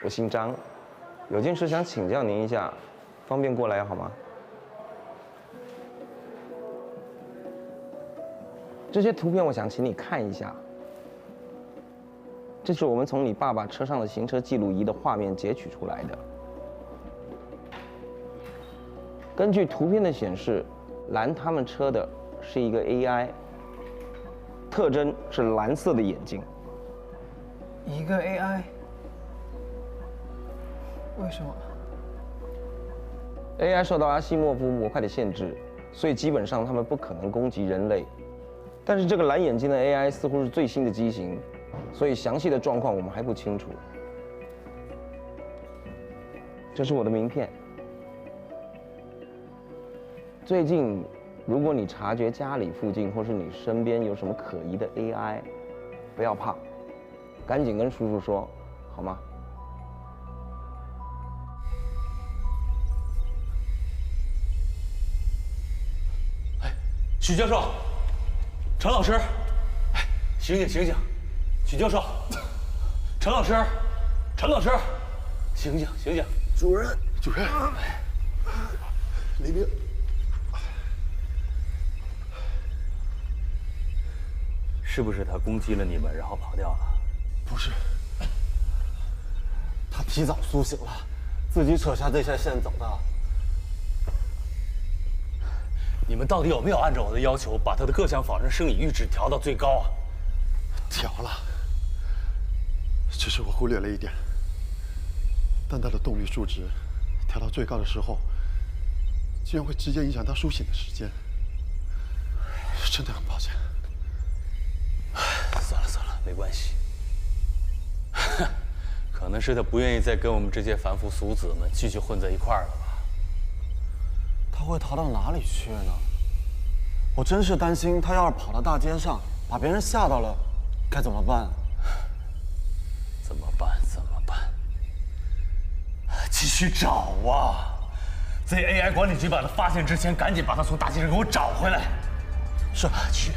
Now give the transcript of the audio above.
我姓张，有件事想请教您一下，方便过来好吗？这些图片我想请你看一下，这是我们从你爸爸车上的行车记录仪的画面截取出来的。根据图片的显示，拦他们车的是一个 AI， 特征是蓝色的眼睛。一个 AI？ 为什么 ？AI 受到阿西莫夫模块的限制，所以基本上他们不可能攻击人类。但是这个蓝眼睛的 AI 似乎是最新的机型，所以详细的状况我们还不清楚。这是我的名片。最近，如果你察觉家里附近或是你身边有什么可疑的 AI， 不要怕，赶紧跟叔叔说，好吗？哎，许教授，陈老师，哎，醒醒醒醒！许教授，陈老师，陈老师，醒醒醒醒！主任，主任，李明，是不是他攻击了你们，然后跑掉了？不是，他提早苏醒了，自己扯下这些线走的。你们到底有没有按照我的要求，把他的各项仿真生理阈值调到最高啊？调了，只是我忽略了一点，当他的动力数值调到最高的时候，竟然会直接影响他苏醒的时间，真的很抱歉。算了算了，没关系。可能是他不愿意再跟我们这些凡夫俗子们继续混在一块儿了吧？他会逃到哪里去呢？我真是担心他要是跑到大街上，把别人吓到了，该怎么办？怎么办？怎么办？继续找啊！在 AI 管理局把他发现之前，赶紧把他从大街上给我找回来。是，去。